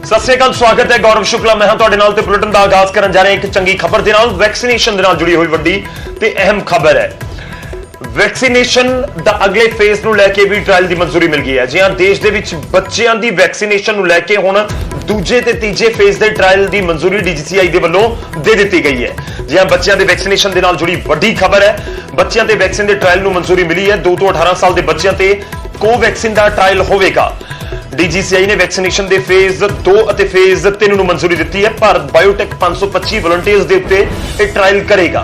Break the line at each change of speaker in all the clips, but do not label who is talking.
ਸਤਿ ਸ੍ਰੀ ਅਕਾਲ, ਸਵਾਗਤ ਹੈ ਗੌਰਵ ਸ਼ੁਕਲਾ। मैं ਤੁਹਾਡੇ ਨਾਲ ਤੇ ਬੁਲੇਟਿਨ ਦਾ ਆਗਾਜ਼ ਕਰਨ ਜਾ ਰਹੇ ਇੱਕ ਚੰਗੀ ਖਬਰ ਦੇ ਨਾਲ। ਵੈਕਸੀਨੇਸ਼ਨ ਦੇ ਨਾਲ ਜੁੜੀ ਹੋਈ ਵੱਡੀ ਤੇ ਅਹਿਮ ਖਬਰ ਹੈ। ਵੈਕਸੀਨੇਸ਼ਨ ਦਾ ਅਗਲੇ ਫੇਜ਼ ਨੂੰ ਲੈ ਕੇ ਵੀ ਟ੍ਰਾਇਲ ਦੀ ਮਨਜ਼ੂਰੀ ਮਿਲ ਗਈ ਹੈ। ਜੀ ਹਾਂ, ਦੇਸ਼ ਦੇ ਵਿੱਚ ਬੱਚਿਆਂ ਦੀ ਵੈਕਸੀਨੇਸ਼ਨ ਨੂੰ ਲੈ ਕੇ ਹੁਣ ਦੂਜੇ ਤੇ ਤੀਜੇ ਫੇਜ਼ ਦੇ ਟ੍ਰਾਇਲ ਦੀ ਮਨਜ਼ੂਰੀ DGCI ਦੇ ਵੱਲੋਂ ਦੇ ਦਿੱਤੀ ਗਈ ਹੈ। ਜੀ ਹਾਂ, ਬੱਚਿਆਂ ਦੇ ਵੈਕਸੀਨੇਸ਼ਨ ਦੇ ਨਾਲ ਜੁੜੀ ਵੱਡੀ ਖਬਰ ਹੈ। ਬੱਚਿਆਂ ਦੇ ਵੈਕਸੀਨ ਦੇ ਟ੍ਰਾਇਲ ਨੂੰ ਮਨਜ਼ੂਰੀ ਮਿਲੀ ਹੈ। 2 ਤੋਂ 18 ਸਾਲ ਦੇ ਬੱਚਿਆਂ ਤੇ ਕੋਵੈਕਸਿਨ ਦਾ ਟ੍ਰਾਇਲ ਹੋਵੇਗਾ। DGCI ਨੇ ਵੈਕਸੀਨੇਸ਼ਨ ਦੇ ਫੇਜ਼ 2 ਅਤੇ ਫੇਜ਼ 3 ਨੂੰ ਮਨਜ਼ੂਰੀ ਦਿੱਤੀ ਹੈ। ਭਾਰਤ ਬਾਇਓਟੈਕ 525 ਵਲੰਟੀਅਰਸ ਦੇ ਉੱਤੇ ਇਹ ਟ੍ਰਾਇਲ ਕਰੇਗਾ,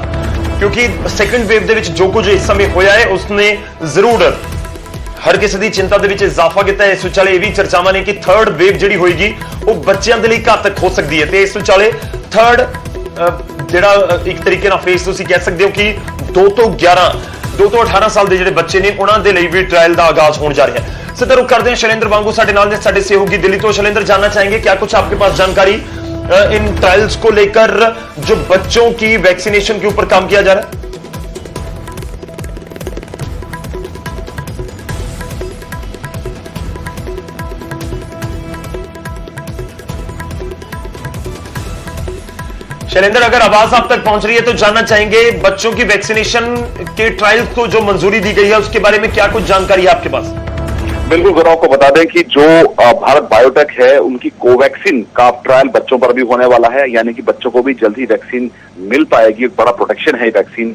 ਕਿਉਂਕਿ ਸੈਕੰਡ ਵੇਵ ਦੇ ਵਿੱਚ ਜੋ ਕੁਝ ਇਸ ਸਮੇਂ ਹੋਇਆ ਹੈ ਉਸਨੇ ਜ਼ਰੂਰ ਹਰ ਕਿਸੇ ਦੀ ਚਿੰਤਾ ਦੇ ਵਿੱਚ ਇਜ਼ਾਫਾ ਕੀਤਾ ਹੈ। ਇਸ ਵਿਚਾਲੇ ਇਹ ਵੀ ਚਰਚਾਵਾਂ ਨੇ ਕਿ ਥਰਡ ਵੇਵ ਜਿਹੜੀ ਹੋਏਗੀ ਉਹ ਬੱਚਿਆਂ ਦੇ ਲਈ ਘਾਤਕ ਹੋ ਸਕਦੀ ਹੈ ਤੇ ਇਸ ਵਿਚਾਲੇ ਥਰਡ ਜਿਹੜਾ ਇੱਕ ਤਰੀਕੇ ਨਾਲ ਫੇਜ਼ ਤੁਸੀਂ ਕਹਿ ਸਕਦੇ ਹੋ ਕਿ 2 ਤੋਂ 18 ਸਾਲ ਦੇ ਜਿਹੜੇ ਬੱਚੇ ਨੇ ਉਹਨਾਂ ਦੇ ਲਈ ਵੀ ट्रायल का आगाज होने जा रहा है। सीधा रुख करते हैं शैलेंद्र वांगू साडे नाल ने, साडे सहयोगी दिल्ली तो। शैलेंद्र, जानना चाहेंगे क्या कुछ आपके पास जानकारी इन ट्रायल्स को लेकर जो बच्चों की वैक्सीनेशन के ऊपर काम किया जा रहा है? शैलेंद्र, अगर आवाज आप तक पहुंच रही है तो जानना चाहेंगे बच्चों की वैक्सीनेशन के ट्रायल को जो मंजूरी दी गई है उसके बारे में क्या कुछ जानकारी है आपके पास?
बिल्कुल गौरव को बता दें कि जो भारत बायोटेक है उनकी कोवैक्सीन का ट्रायल बच्चों पर भी होने वाला है, यानी कि बच्चों को भी जल्द ही वैक्सीन मिल पाएगी। एक बड़ा प्रोटेक्शन है वैक्सीन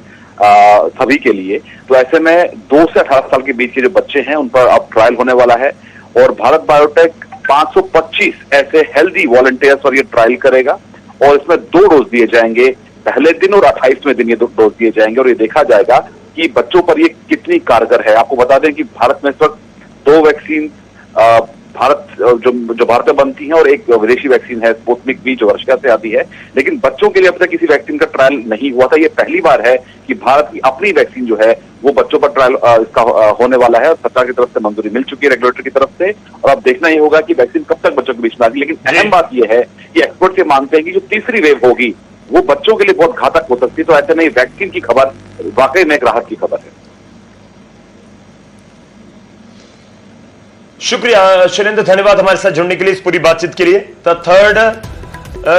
सभी के लिए। तो ऐसे में 2 से 18 साल के बीच के जो बच्चे हैं उन पर अब ट्रायल होने वाला है और भारत बायोटेक 525 ऐसे हेल्दी वॉलंटियर्स पर यह ट्रायल करेगा और इसमें 2 डोज दिए जाएंगे, पहले दिन और 28वें दिन ये 2 डोज दिए जाएंगे और ये देखा जाएगा कि बच्चों पर ये कितनी कारगर है। आपको बता दें कि भारत में इस वक्त 2 वैक्सीन जो भारत में बनती हैं और एक विदेशी वैक्सीन है स्पुतनिक V जो रशिया से आती है, लेकिन बच्चों के लिए अब तक किसी वैक्सीन का ट्रायल नहीं हुआ था। ये पहली बार है कि भारत की अपनी वैक्सीन जो है वो बच्चों पर ट्रायल इसका होने वाला है। सरकार की तरफ से मंजूरी मिल चुकी है, रेगुलेटर की तरफ से, और अब देखना ही होगा कि वैक्सीन कब तक बच्चों के बीच में आती है। लेकिन अहम बात यह है कि एक्सपर्ट ये मानते हैं कि जो तीसरी वेव होगी वो बच्चों के लिए बहुत घातक हो सकती है। तो ऐसे में वैक्सीन की खबर वाकई में एक राहत की खबर है।
शुक्रिया शैलेंद्र, धन्यवाद हमारे साथ जुड़ने के लिए इस पूरी बातचीत के लिए। तो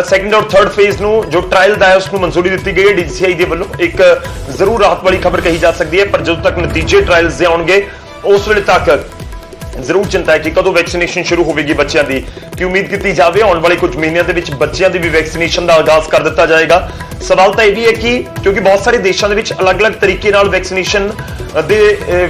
सैकंड और थर्ड फेज ਨੂੰ ਜੋ ਟ੍ਰਾਇਲ ਦਾ ਹੈ ਉਸ ਨੂੰ ਮਨਜ਼ੂਰੀ ਦਿੱਤੀ ਗਈ ਹੈ DGCI ਦੇ ਵੱਲੋਂ। ਇੱਕ ਜ਼ਰੂਰ ਰਾਹਤ ਵਾਲੀ ਖਬਰ ਕਹੀ ਜਾ ਸਕਦੀ ਹੈ, ਪਰ ਜਦੋਂ ਤੱਕ ਨਤੀਜੇ ਟ੍ਰਾਇਲਸ ਦੇ ਆਉਣਗੇ ਉਸ ਵੇਲੇ ਤੱਕ ਜ਼ਰੂਰ ਚਿੰਤਾ ਹੈ ਕਿ ਕਦੋਂ ਵੈਕਸੀਨੇਸ਼ਨ ਸ਼ੁਰੂ ਹੋਵੇਗੀ ਬੱਚਿਆਂ ਦੀ। ਕਿ ਉਮੀਦ ਕੀਤੀ ਜਾਵੇ ਆਉਣ ਵਾਲੇ ਕੁਝ ਮਹੀਨਿਆਂ ਦੇ ਵਿੱਚ ਬੱਚਿਆਂ ਦੀ ਵੀ ਵੈਕਸੀਨੇਸ਼ਨ ਦਾ ਆਗਾਜ਼ ਕਰ ਦਿੱਤਾ ਜਾਏਗਾ। ਸਵਾਲ ਤਾਂ ਇਹ ਵੀ ਹੈ ਕਿ ਕਿਉਂਕਿ ਬਹੁਤ ਸਾਰੇ ਦੇਸ਼ਾਂ ਦੇ ਵਿੱਚ ਅਲੱਗ-ਅਲੱਗ ਤਰੀਕੇ ਨਾਲ ਵੈਕਸੀਨੇਸ਼ਨ ਦੇ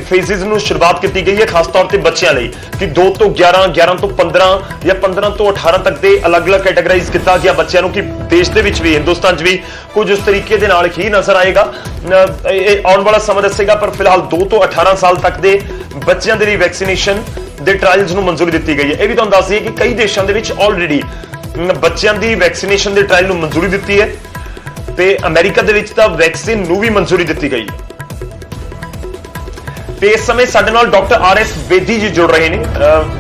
ਫੇਜ਼ਸ ਨੂੰ ਸ਼ੁਰੂਆਤ ਕੀਤੀ ਗਈ ਹੈ, ਖਾਸ ਤੌਰ ਤੇ ਬੱਚਿਆਂ ਲਈ, ਕਿ 2 ਤੋਂ 11, 11 ਤੋਂ 15 ਜਾਂ 15 ਤੋਂ 18 ਤੱਕ ਦੇ ਅਲੱਗ-ਅਲੱਗ ਕੈਟਾਗਰਾਈਜ਼ ਕੀਤਾ ਗਿਆ ਬੱਚਿਆਂ ਨੂੰ। ਕਿ ਦੇਸ਼ ਦੇ ਵਿੱਚ ਵੀ, ਹਿੰਦੁਸਤਾਨ 'ਚ ਵੀ ਕੁਝ ਉਸ ਤਰੀਕੇ ਦੇ ਨਾਲ ਹੀ ਨਜ਼ਰ ਆਏਗਾ। ਇਹ ਆਉਣ ਵਾਲਾ ਸਮਾਂ ਦੱਸੇਗਾ, ਪਰ ਫਿਲਹਾਲ 2 ਤੋਂ 18 ਸਾਲ ਤੱਕ ਦੇ ਬੱਚਿਆਂ ਦੇ ਲਈ ਵੈਕਸੀਨੇਸ਼ਨ ਦੇ ਟ੍ਰਾਇਲਸ ਨੂੰ ਮਨਜ਼ੂਰੀ ਦਿੱਤੀ ਗਈ ਹੈ। ਇਹ ਵੀ ਤੁਹਾਨੂੰ ਦੱਸ ਦਈਏ ਕਿ ਕਈ ਦੇਸ਼ਾਂ ਦੇ ਵਿੱਚ ਆਲਰੇਡੀ ਬੱਚਿਆਂ ਦੀ ਵੈਕਸੀਨੇਸ਼ਨ ਦੇ ਟ੍ਰਾਇਲ ਨੂੰ ਮਨਜ਼ੂਰੀ ਦਿੱਤੀ ਹੈ ਤੇ ਅਮਰੀਕਾ ਦੇ ਵਿੱਚ ਤਾਂ ਵੈਕਸੀਨ ਨੂੰ ਵੀ ਮਨਜ਼ੂਰੀ ਦਿੱਤੀ ਗਈ ਹੈ। ਤੇ ਇਸ ਸਮੇਂ ਸਾਡੇ ਨਾਲ ਡਾਕਟਰ RS ਬੇਦੀ ਜੀ ਜੁੜ ਰਹੇ ਨੇ,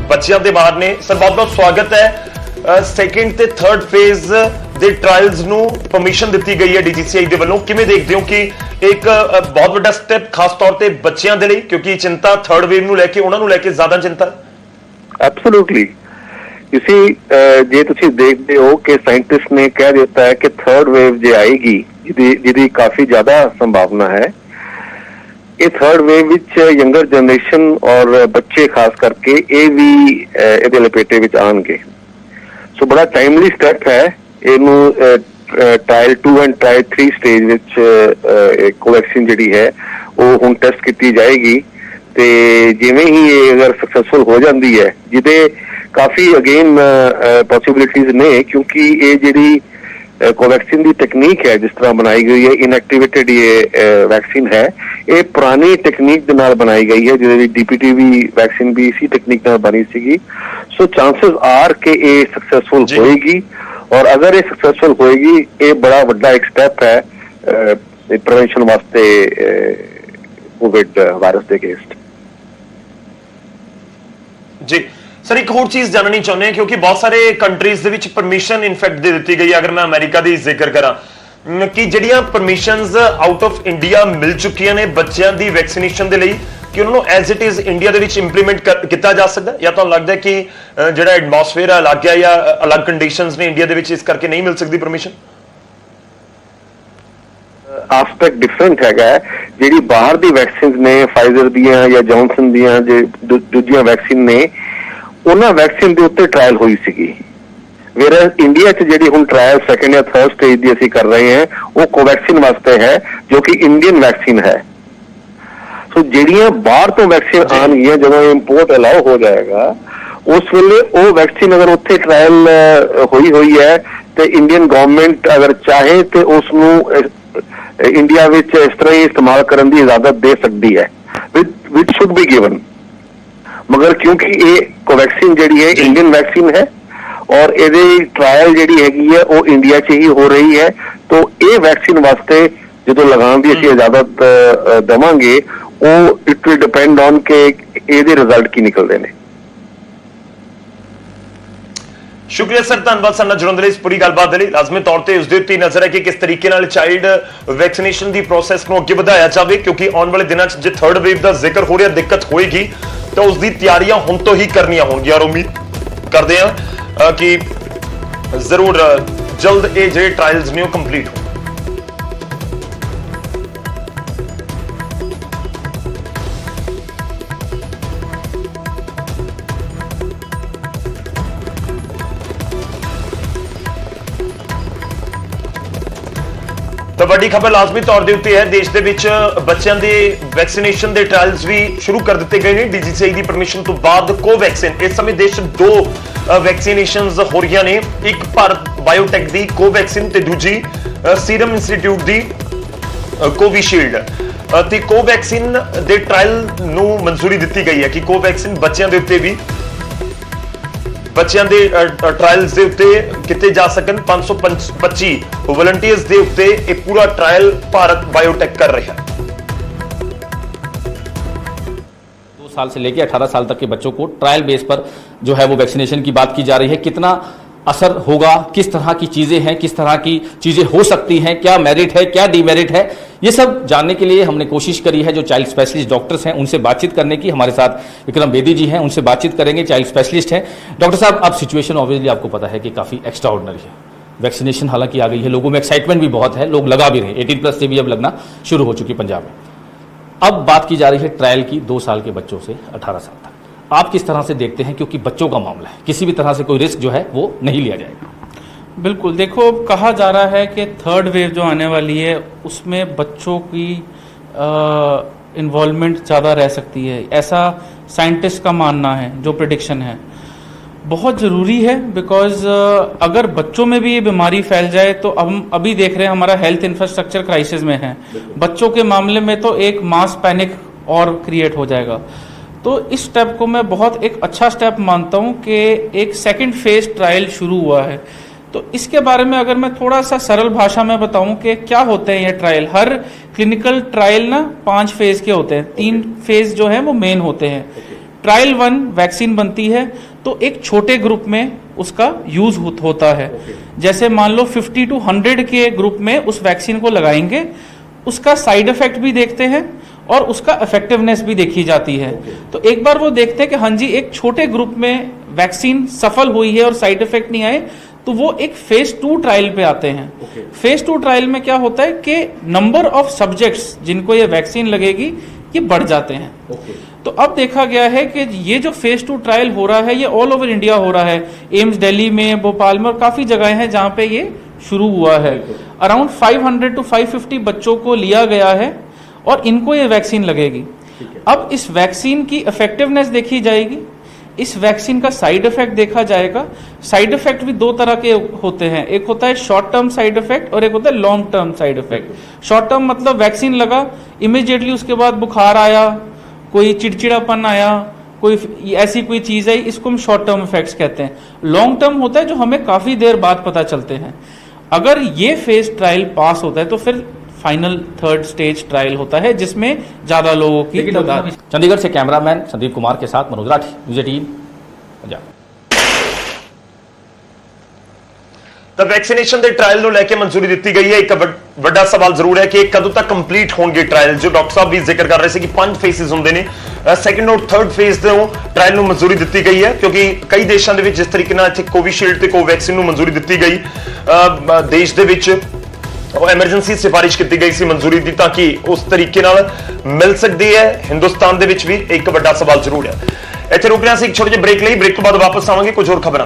ਬੱਚਿਆਂ ਦੇ ਬਾਹਰ ਨੇ। ਸਰ, ਬਹੁਤ-ਬਹੁਤ ਸਵਾਗਤ ਹੈ। ਸੈਕੰਡ ਤੇ ਥਰਡ ਫੇਜ਼ ਦੇ ਟ੍ਰਾਇਲਸ ਨੂੰ ਪਰਮਿਸ਼ਨ ਦਿੱਤੀ ਗਈ ਹੈ DGCI ਦੇ ਵੱਲੋਂ। ਕਿਵੇਂ ਦੇਖਦੇ ਹੋ ਕਿ ਇੱਕ ਬਹੁਤ ਵੱਡਾ ਸਟੈਪ ਖਾਸ ਤੌਰ ਤੇ ਬੱਚਿਆਂ ਦੇ ਲਈ, ਕਿਉਂਕਿ ਚਿੰਤਾ ਥਰਡ ਵੇਵ ਨੂੰ ਲੈ ਕੇ, ਉਹਨਾਂ ਨੂੰ ਲੈ ਕੇ ਜ਼ਿਆਦਾ ਚਿੰਤਾ ਹੈ?
ਐਬਸੋਲੂਟਲੀ। ਜੇ ਤੁਸੀਂ ਦੇਖਦੇ ਹੋ ਕਿ ਸਾਇੰਟਿਸਟ ਨੇ ਕਹਿ ਦਿੱਤਾ ਹੈ ਕਿ ਥਰਡ ਵੇਵ ਜੇ ਆਏਗੀ ਜਿਹਦੀ ਕਾਫੀ ਜ਼ਿਆਦਾ ਸੰਭਾਵਨਾ ਹੈ, ਇਹ ਥਰਡ ਵੇਵ ਵਿੱਚ ਯੰਗਰ ਜਨਰੇਸ਼ਨ ਔਰ ਬੱਚੇ ਖਾਸ ਕਰਕੇ ਇਹ ਵੀ ਇਹਦੇ ਲਪੇਟੇ ਵਿੱਚ ਆਉਣਗੇ। ਸੋ ਬੜਾ ਟਾਈਮਲੀ ਸਟੈਪ ਹੈ। ਇਹਨੂੰ ਟ੍ਰਾਇਲ 2 ਐਂਡ ਟ੍ਰਾਇਲ 3 ਸਟੇਜ ਵਿੱਚ ਕੋਵੈਕਸੀਨ ਜਿਹੜੀ ਹੈ ਉਹ ਹੁਣ ਟੈਸਟ ਕੀਤੀ ਜਾਏਗੀ ਤੇ ਜਿਵੇਂ ਹੀ ਇਹ ਅਗਰ ਸਕਸੈਸਫੁਲ ਹੋ ਜਾਂਦੀ ਹੈ, ਜਿਹਦੇ ਕਾਫੀ ਅਗੇਨ ਪੋਸੀਬਿਲਿਟੀਜ਼ ਨੇ, ਕਿਉਂਕਿ ਇਹ ਜਿਹੜੀ ਕੋਵੈਕਸੀਨ ਦੀ ਟੈਕਨੀਕ ਹੈ ਜਿਸ ਤਰ੍ਹਾਂ ਬਣਾਈ ਗਈ ਹੈ, ਇਨਐਕਟੀਵੇਟਡ ਇਹ ਵੈਕਸੀਨ ਹੈ, ਇਹ ਪੁਰਾਣੀ ਟੈਕਨੀਕ ਦੇ ਨਾਲ ਬਣਾਈ ਗਈ ਹੈ ਜਿਹਦੇ ਵਿੱਚ DPTV ਵੈਕਸੀਨ ਵੀ ਇसी ਟੈਕਨੀਕ ਨਾਲ ਬਣੀ ਸੀਗੀ। ਸੋ ਚਾਂਸਸ ਆਰ ਕਿ ਇਹ ਸਕਸੈਸਫੁਲ ਹੋਏਗੀ ਔਰ ਅਗਰ ਇਹ ਸਕਸੈਸਫੁਲ ਹੋਏਗੀ ਇਹ ਬੜਾ ਵੱਡਾ ਇੱਕ ਸਟੈਪ ਹੈ ਪ੍ਰੀਵੈਂਸ਼ਨ ਵਾਸਤੇ ਕੋਵਿਡ ਵਾਇਰਸ ਦੇ ਅਗੇਂਸਟ।
ਜੀ ਸਰ, ਇੱਕ ਹੋਰ ਚੀਜ਼ ਜਾਣਨੀ ਚਾਹੁੰਦੇ ਹਾਂ, ਕਿਉਂਕਿ ਬਹੁਤ ਸਾਰੇ ਕੰਟਰੀਜ਼ ਦੇ ਵਿੱਚ ਪਰਮਿਸ਼ਨ ਇਨਫੈਕਟ ਦੇ ਦਿੱਤੀ ਗਈ। ਅਗਰ ਮੈਂ ਅਮਰੀਕਾ ਦੀ ਜ਼ਿਕਰ ਕਰਾਂ ਕਿ ਜਿਹੜੀਆਂ ਪਰਮਿਸ਼ਨਸ ਆਊਟ ਆਫ ਇੰਡੀਆ ਮਿਲ ਚੁੱਕੀਆਂ ਨੇ ਬੱਚਿਆਂ ਦੀ ਵੈਕਸੀਨੇਸ਼ਨ ਦੇ ਲਈ, ਕਿ ਉਹਨਾਂ ਨੂੰ ਐਜ਼ ਇਟ ਇਜ਼ ਇੰਡੀਆ ਦੇ ਵਿੱਚ ਇੰਪਲੀਮੈਂਟ ਕੀਤਾ ਜਾ ਸਕਦਾ, ਜਾਂ ਤੁਹਾਨੂੰ ਲੱਗਦਾ ਕਿ ਜਿਹੜਾ ਐਟਮੋਸਫੇਅਰ ਅਲੱਗ ਹੈ ਜਾਂ ਅਲੱਗ ਕੰਡੀਸ਼ਨਸ ਨੇ ਇੰਡੀਆ ਦੇ ਵਿੱਚ, ਇਸ ਕਰਕੇ ਨਹੀਂ ਮਿਲ ਸਕਦੀ ਪਰਮਿਸ਼ਨ?
ਆਸਪੈਕਟ ਡਿਫਰੈਂਟ ਹੈਗਾ। ਜਿਹੜੀ ਬਾਹਰ ਦੀ ਵੈਕਸੀਨਸ ਨੇ, ਫਾਈਜ਼ਰ ਦੀਆਂ ਜਾਂ ਜੌਨਸਨ ਦੀਆਂ, ਜੇ ਦੂਜੀਆਂ ਵੈਕਸੀਨ ਨੇ, ਉਹਨਾਂ ਵੈਕਸੀਨ ਦੇ ਉੱਤੇ ਟ੍ਰਾਇਲ ਹੋਈ ਸੀਗੀ। ਵੇਰ ਇੰਡੀਆ 'ਚ ਜਿਹੜੀ ਹੁਣ ਟ੍ਰਾਇਲ ਸੈਕੰਡ ਜਾਂ ਥਰਡ ਸਟੇਜ ਦੀ ਅਸੀਂ ਕਰ ਰਹੇ ਹਾਂ, ਉਹ ਕੋਵੈਕਸਿਨ ਵਾਸਤੇ ਹੈ, ਜੋ ਕਿ ਇੰਡੀਅਨ ਵੈਕਸੀਨ ਹੈ। ਸੋ ਜਿਹੜੀਆਂ ਬਾਹਰ ਤੋਂ ਵੈਕਸੀਨ ਆਉਣਗੀਆਂ, ਜਦੋਂ ਇੰਪੋਰਟ ਅਲਾਉ ਹੋ ਜਾਏਗਾ, ਉਸ ਵੇਲੇ ਉਹ ਵੈਕਸੀਨ ਅਗਰ ਉੱਥੇ ਟ੍ਰਾਇਲ ਹੋਈ ਹੈ ਤੇ ਇੰਡੀਅਨ ਗਵਰਨਮੈਂਟ ਅਗਰ ਚਾਹੇ ਤੇ ਉਸ ਨੂੰ ਇੰਡੀਆ ਵਿੱਚ ਇਸ ਤਰ੍ਹਾਂ ਹੀ ਇਸਤੇਮਾਲ ਕਰਨ ਦੀ ਇਜਾਜ਼ਤ ਦੇ ਸਕਦੀ ਹੈ, ਵਿਚ ਸ਼ੁਡ ਬੀ ਗਿਵਨ। ਮਗਰ ਕਿਉਂਕਿ ਇਹ ਕੋਵੈਕਸਿਨ ਜਿਹੜੀ ਹੈ ਇੰਡੀਅਨ ਵੈਕਸੀਨ ਹੈ ਔਰ ਇਹਦੀ ਟ੍ਰਾਇਲ ਜਿਹੜੀ ਹੈਗੀ ਹੈ ਉਹ ਇੰਡੀਆ 'ਚ ਹੀ ਹੋ ਰਹੀ ਹੈ, ਤਾਂ ਇਹ ਵੈਕਸੀਨ ਵਾਸਤੇ ਜਦੋਂ ਲਗਾਉਣ ਦੀ ਅਸੀਂ ਇਜਾਜ਼ਤ ਦੇਵਾਂਗੇ, ਉਹ ਇਟ ਵਿਲ ਡਿਪੈਂਡ ਔਨ ਕਿ ਇਹਦੇ ਰਿਜ਼ਲਟ ਕੀ ਨਿਕਲਦੇ ਨੇ।
ਸ਼ੁਕਰੀਆ ਸਰ, ਧੰਨਵਾਦ ਸਾਡੇ ਨਾਲ ਜੁੜਨ ਦੇ ਲਈ, ਇਸ ਪੂਰੀ ਗੱਲਬਾਤ ਦੇ ਲਈ। ਲਾਜ਼ਮੀ ਤੌਰ ਤੇ ਉਸ ਦੇ ਉੱਤੇ ਨਜ਼ਰ ਹੈ ਕਿ ਕਿਸ ਤਰੀਕੇ ਨਾਲ ਚਾਈਲਡ ਵੈਕਸੀਨੇਸ਼ਨ ਦੀ ਪ੍ਰੋਸੈਸ ਨੂੰ ਅੱਗੇ ਵਧਾਇਆ ਜਾਵੇ, ਕਿਉਂਕਿ ਆਉਣ ਵਾਲੇ ਦਿਨਾਂ 'ਚ ਜੇ ਥਰਡ ਵੇਵ ਦਾ ਜ਼ਿਕਰ ਹੋ ਰਿਹਾ, ਦਿੱਕਤ ਹੋਏਗੀ, ਤਾਂ ਉਸ ਦੀ ਤਿਆਰੀਆਂ ਹੁਣ ਤੋਂ ਹੀ ਕਰਨੀਆਂ ਹੋਣਗੀਆਂ। ਔਰ ਉਮੀਦ ਕਰਦੇ ਹਾਂ ਕਿ ਜ਼ਰੂਰ ਜਲਦ ਇਹ ਜਿਹੜੇ ਟ੍ਰਾਇਲਸ ਨੇ ਉਹ ਕੰਪਲੀਟ ਹੋ। ਤਾਂ ਵੱਡੀ ਖਬਰ ਲਾਜ਼ਮੀ ਤੌਰ ਦੇ ਉੱਤੇ ਹੈ, ਦੇਸ਼ ਦੇ ਵਿੱਚ ਬੱਚਿਆਂ ਦੇ ਵੈਕਸੀਨੇਸ਼ਨ ਦੇ ਟ੍ਰਾਇਲਸ ਵੀ ਸ਼ੁਰੂ ਕਰ ਦਿੱਤੇ ਗਏ ਨੇ DGCI ਦੀ ਪਰਮਿਸ਼ਨ ਤੋਂ ਬਾਅਦ। ਕੋਵੈਕਸਿਨ, ਇਸ ਸਮੇਂ ਦੇਸ਼ 'ਚ 2 ਵੈਕਸੀਨੇਸ਼ਨਸ ਹੋ ਰਹੀਆਂ ਨੇ, ਇੱਕ ਭਾਰਤ ਬਾਇਓਟੈਕ ਦੀ ਕੋਵੈਕਸਿਨ ਤੇ ਦੂਜੀ ਸੀਰਮ ਇੰਸਟੀਚਿਊਟ ਦੀ ਕੋਵਿਸ਼ੀਲਡ। ਤੇ ਕੋਵੈਕਸਿਨ ਦੇ ਟ੍ਰਾਇਲ ਨੂੰ ਮਨਜ਼ੂਰੀ ਦਿੱਤੀ ਗਈ ਹੈ ਕਿ ਕੋਵੈਕਸਿਨ ਬੱਚਿਆਂ ਦੇ ਉੱਤੇ ਵੀ ਟ੍ਰਾਇਲਸ ਦੇ ਉੱਤੇ ਕੀਤੇ ਜਾ ਸਕਣ। 525 ਵਲੰਟੀਅਰਸ ਦੇ ਉੱਤੇ ਇਹ ਪੂਰਾ ਟ੍ਰਾਇਲ ਭਾਰਤ ਬਾਇਓਟੈਕ कर रहा है।
2 साल से लेकर 18 साल तक के बच्चों को ट्रायल बेस पर जो है वो वैक्सीनेशन की बात की जा रही है। कितना असर होगा, किस तरह की चीजें हैं, किस तरह की चीजें हो सकती हैं, क्या मेरिट है, क्या डीमेरिट है, ये सब जानने के लिए हमने कोशिश करी है। जो चाइल्ड स्पेशलिस्ट डॉक्टर्स हैं उनसे बातचीत करने की, हमारे साथ विक्रम बेदी जी हैं, उनसे बातचीत करेंगे, चाइल्ड स्पेशलिस्ट हैं। डॉक्टर साहब, अब सिचुएशन ऑब्वियसली आपको पता है कि काफ़ी एक्स्ट्रा ऑर्डिनरी है। वैक्सीनेशन हालांकि आ गई है, लोगों में एक्साइटमेंट भी बहुत है, लोग लगा भी रहे हैं, 18+ से भी अब लगना शुरू हो चुकी पंजाब में। अब बात की जा रही है ट्रायल की 2 साल के बच्चों से 18 साल तक। आप किस तरह से देखते हैं, क्योंकि बच्चों का मामला है, किसी भी तरह से कोई रिस्क जो है वो नहीं लिया जाएगा?
बिल्कुल, देखो कहा जा रहा है कि थर्ड वेव जो आने वाली है उसमें बच्चों की इन्वॉल्वमेंट ज़्यादा रह सकती है, ऐसा साइंटिस्ट का मानना है, जो प्रेडिक्शन है। बहुत ज़रूरी है बिकॉज अगर बच्चों में भी ये बीमारी फैल जाए तो हम अभी देख रहे हैं हमारा हेल्थ इंफ्रास्ट्रक्चर क्राइसिस में है। बच्चों के मामले में तो एक मास पैनिक और क्रिएट हो जाएगा। तो इस स्टेप को मैं बहुत एक अच्छा स्टेप मानता हूँ कि एक सेकंड फेज ट्रायल शुरू हुआ है। तो इसके बारे में अगर मैं थोड़ा सा सरल भाषा में बताऊं कि क्या होते हैं ये ट्रायल। हर क्लिनिकल ट्रायल ना 5 फेज के होते हैं, 3 फेज जो है वो मेन होते हैं। ट्रायल 1 वैक्सीन बनती है तो एक छोटे ग्रुप में उसका यूज होता है। जैसे मान लो 50 to 100 के ग्रुप में उस वैक्सीन को लगाएंगे, उसका साइड इफेक्ट भी देखते हैं और उसका इफेक्टिवनेस भी देखी जाती है। तो एक बार वो देखते हैं कि हाँ जी एक छोटे ग्रुप में वैक्सीन सफल हुई है और साइड इफेक्ट नहीं आए, तो वो एक फेज 2 ट्रायल पे आते हैं। फेज 2 ट्रायल में क्या होता है कि नंबर ऑफ सब्जेक्ट्स जिनको ये वैक्सीन लगेगी ये बढ़ जाते हैं। तो अब देखा गया है कि ये जो फेज 2 ट्रायल हो रहा है ये ऑल ओवर इंडिया हो रहा है। एम्स दिल्ली में, भोपाल में और काफी जगह हैं जहां पे ये शुरू हुआ है। अराउंड 500 to 550 बच्चों को लिया गया है और इनको ये वैक्सीन लगेगी। अब इस वैक्सीन की इफेक्टिवनेस देखी जाएगी, इस वैक्सीन का साइड इफेक्ट देखा जाएगा। साइड इफेक्ट भी 2 तरह के होते हैं, एक होता है शॉर्ट टर्म साइड इफेक्ट और एक होता है long term side effect. Short term मतलब वैक्सीन लगा, इमीडिएटली उसके बाद बुखार आया, कोई चिड़चिड़ापन आया, कोई ऐसी कोई चीज आई, इसको हम शॉर्ट टर्म इफेक्ट्स कहते हैं। लॉन्ग टर्म होता है जो हमें काफी देर बाद पता चलते हैं। अगर ये फेज ट्रायल पास होता है तो फिर फाइनल 3rd स्टेज ट्रायल होता है जिसमें ज्यादा लोगों की तादाद।
चंडीगढ़ से कैमरामैन संदीप कुमार के साथ मनोज राठी, न्यूज़ 18 पंजाब।
ਤਾਂ ਵੈਕਸੀਨੇਸ਼ਨ ਦੇ ਟ੍ਰਾਇਲ ਨੂੰ ਲੈ ਕੇ ਮਨਜ਼ੂਰੀ ਦਿੱਤੀ ਗਈ ਹੈ। ਇੱਕ ਵੱਡਾ ਸਵਾਲ ਜ਼ਰੂਰ ਹੈ ਕਿ ਕਦੋਂ ਤੱਕ ਕੰਪਲੀਟ ਹੋਣਗੇ ਟ੍ਰਾਇਲ। ਜੋ ਡਾਕਟਰ ਸਾਹਿਬ ਵੀ ਜ਼ਿਕਰ ਕਰ ਰਹੇ ਸੀ ਕਿ 5 ਫੇਸਿਸ ਹੁੰਦੇ ਨੇ, ਸੈਕੰਡ ਔਰ ਥਰਡ ਫੇਸ ਦੇ ਟ੍ਰਾਇਲ ਨੂੰ ਮਨਜ਼ੂਰੀ ਦਿੱਤੀ ਗਈ ਹੈ, ਕਿਉਂਕਿ ਕਈ ਦੇਸ਼ਾਂ ਦੇ ਵਿੱਚ ਜਿਸ ਤਰੀਕੇ ਨਾਲ ਇੱਥੇ ਕੋਵਿਸ਼ੀਲਡ ਤੇ ਕੋਵੈਕਸਿਨ ਨੂੰ ਮਨਜ਼ੂਰੀ ਦਿੱਤੀ ਗਈ, ਦੇਸ਼ ਦੇ ਵਿੱਚ ਐਮਰਜੈਂਸੀ ਸਿਫਾਰਿਸ਼ ਕੀਤੀ ਗਈ ਸੀ ਮਨਜ਼ੂਰੀ ਦੀ, ਤਾਂ ਕਿ ਉਸ ਤਰੀਕੇ ਨਾਲ ਮਿਲ ਸਕਦੀ ਹੈ। ਹਿੰਦੁਸਤਾਨ ਦੇ ਵਿੱਚ ਵੀ ਇੱਕ ਵੱਡਾ ਸਵਾਲ ਜ਼ਰੂਰ ਹੈ। ਇੱਥੇ ਰੁਕਣਾ ਸੀ ਇੱਕ ਛੋਟੇ ਜਿਹੇ ਬ੍ਰੇਕ ਲਈ। ਬ੍ਰੇਕ ਤੋਂ ਬਾਅਦ ਵਾਪਸ ਆਵਾਂਗੇ ਕੁਝ ਹੋਰ ਖਬਰਾਂ।